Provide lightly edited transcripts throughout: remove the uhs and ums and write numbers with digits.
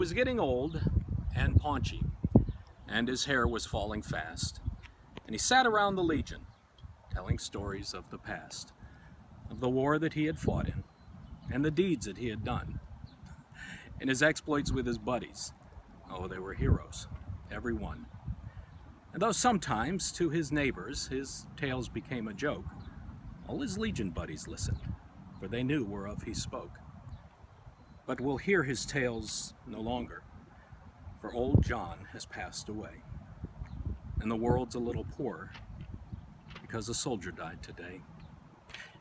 was getting old and paunchy, and his hair was falling fast, and he sat around the Legion, telling stories of the past, of the war that he had fought in, and the deeds that he had done, and his exploits with his buddies. Oh, they were heroes, every one. And though sometimes, to his neighbors, his tales became a joke, all his Legion buddies listened, for they knew whereof he spoke. But we'll hear his tales no longer, for old John has passed away, and the world's a little poorer, because a soldier died today.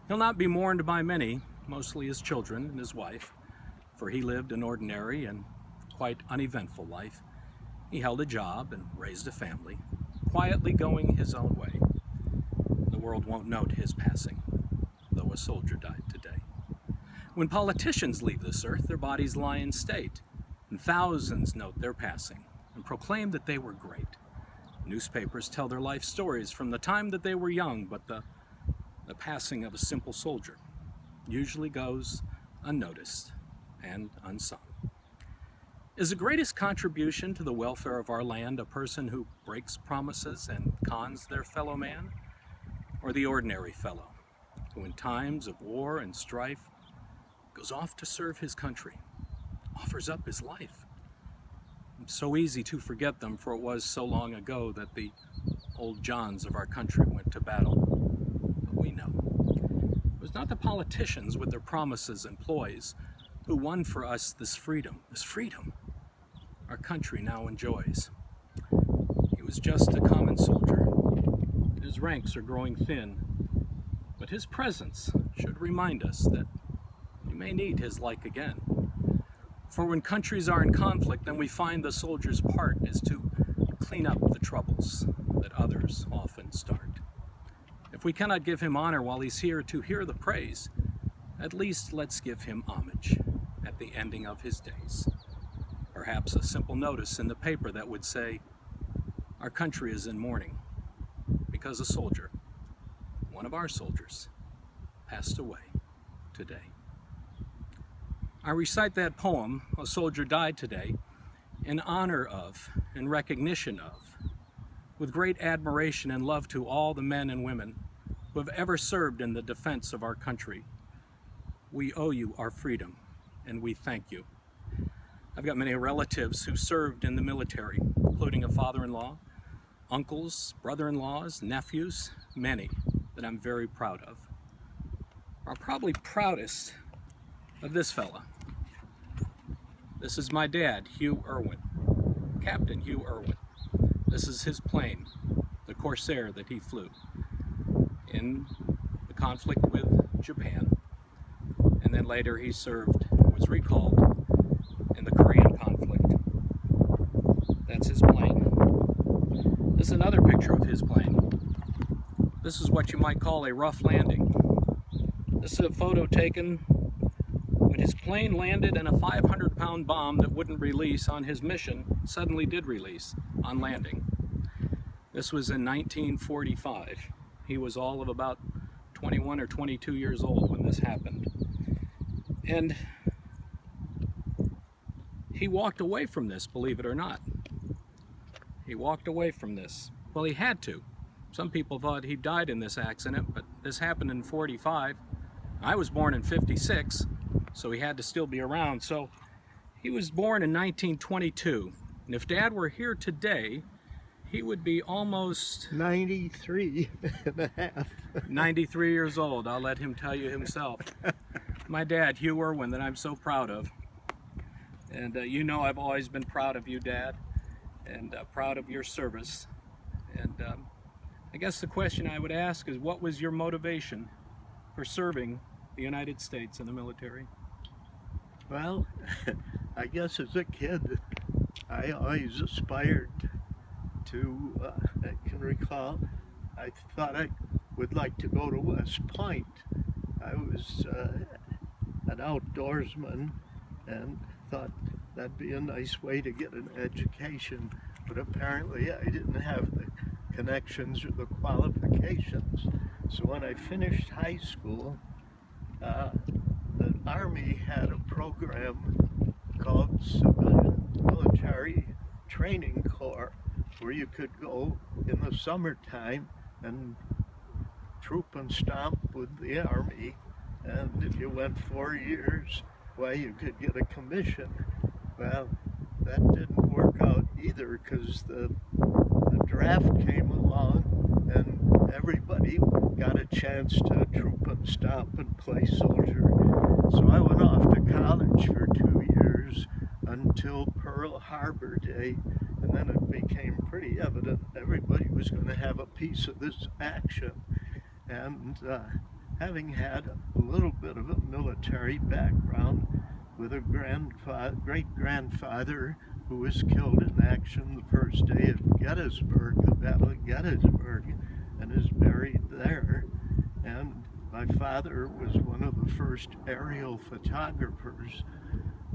He'll not be mourned by many, mostly his children and his wife, for he lived an ordinary and quite uneventful life. He held a job and raised a family, quietly going his own way. The world won't note his passing, though a soldier died today. When politicians leave this earth, their bodies lie in state, and thousands note their passing and proclaim that they were great. Newspapers tell their life stories from the time that they were young, but the passing of a simple soldier usually goes unnoticed and unsung. Is the greatest contribution to the welfare of our land a person who breaks promises and cons their fellow man, or the ordinary fellow who in times of war and strife goes off to serve his country, offers up his life? It's so easy to forget them, for it was so long ago that the old Johns of our country went to battle. But we know it was not the politicians with their promises and ploys who won for us this freedom our country now enjoys. He was just a common soldier. His ranks are growing thin, but his presence should remind us that we may need his like again. For when countries are in conflict, then we find the soldier's part is to clean up the troubles that others often start. If we cannot give him honor while he's here to hear the praise, at least let's give him homage at the ending of his days. Perhaps a simple notice in the paper that would say, "Our country is in mourning because a soldier, one of our soldiers, passed away today." I recite that poem, "A Soldier Died Today," in honor of and recognition of, with great admiration and love to all the men and women who have ever served in the defense of our country. We owe you our freedom, and we thank you. I've got many relatives who served in the military, including a father-in-law, uncles, brother-in-laws, nephews, many that I'm very proud of. I'm probably proudest of this fella. This is my dad, Hugh Irwin, Captain Hugh Irwin. This is his plane, the Corsair that he flew in the conflict with Japan. And then later he was recalled in the Korean conflict. That's his plane. This is another picture of his plane. This is what you might call a rough landing. This is a photo taken when his plane landed and a 500-pound bomb that wouldn't release on his mission suddenly did release on landing. This was in 1945. He was all of about 21 or 22 years old when this happened. And he walked away from this, believe it or not. He walked away from this. Well, he had to. Some people thought he died in this accident, but this happened in 45. I was born in 56, so he had to still be around. So he was born in 1922. And if Dad were here today, he would be almost 93 and a half. 93 years old. I'll let him tell you himself. My dad, Hugh Irwin, that I'm so proud of. And you know I've always been proud of you, Dad, and proud of your service. And I guess the question I would ask is, what was your motivation for serving the United States in the military? Well, I guess as a kid, I always aspired to, I can recall, I thought I would like to go to West Point. I was an outdoorsman and thought that'd be a nice way to get an education, but apparently I didn't have the connections or the qualifications. So when I finished high school, the Army had a program called Civilian military training corps where you could go in the summertime and troop and stomp with the Army. And if you went 4 years, why, you could get a commission. Well, that didn't work out either because the draft came along and everybody got a chance to troop and stomp and play soldier. So I went off to college for 2 years until Pearl Harbor Day, and then it became pretty evident everybody was going to have a piece of this action. And having had a little bit of a military background with a great-grandfather who was killed in action the first day of Gettysburg, the Battle of Gettysburg, and is buried there. And my father was one of the first aerial photographers.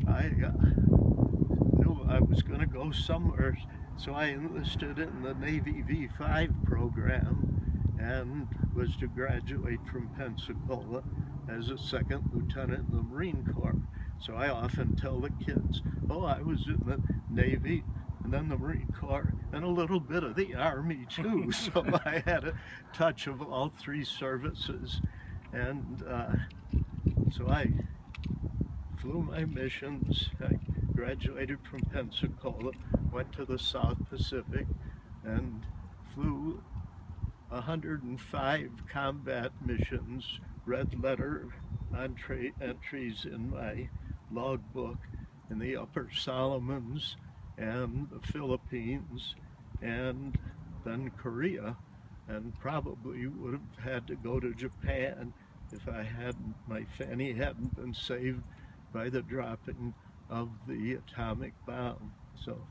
I knew I was going to go somewhere, so I enlisted in the Navy V5 program and was to graduate from Pensacola as a second lieutenant in the Marine Corps. So I often tell the kids, oh, I was in the Navy and then the Marine Corps and a little bit of the Army too. So I had a touch of all three services. And so I flew my missions. I graduated from Pensacola, went to the South Pacific, and flew 105 combat missions, red letter entries in my logbook, in the Upper Solomons and the Philippines, and then Korea, and probably would have had to go to Japan if my fanny hadn't been saved by the dropping of the atomic bomb. So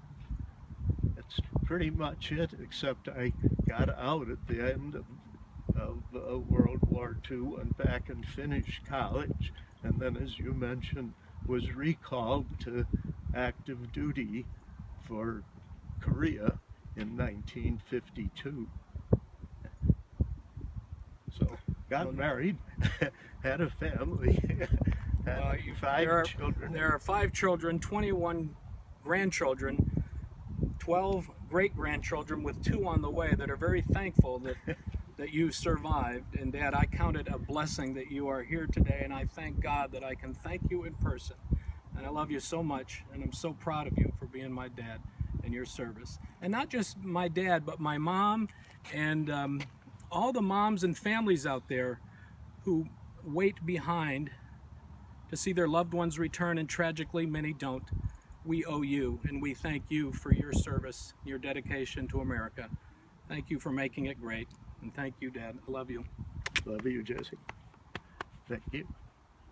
that's pretty much it, except I got out at the end of World War II, went back and finished college, and then, as you mentioned, was recalled to active duty for Korea in 1952. So got married, had a family, had 5 children. There are 5 children, 21 grandchildren, 12 great-grandchildren with 2 on the way that are very thankful that you survived. And Dad, I count it a blessing that you are here today, and I thank God that I can thank you in person. And I love you so much, and I'm so proud of you for being my dad and your service. And not just my dad, but my mom and all the moms and families out there who wait behind to see their loved ones return, and tragically many don't. We owe you, and we thank you for your service, your dedication to America. Thank you for making it great, and thank you, Dad. I love you. Love you, Jesse. Thank you.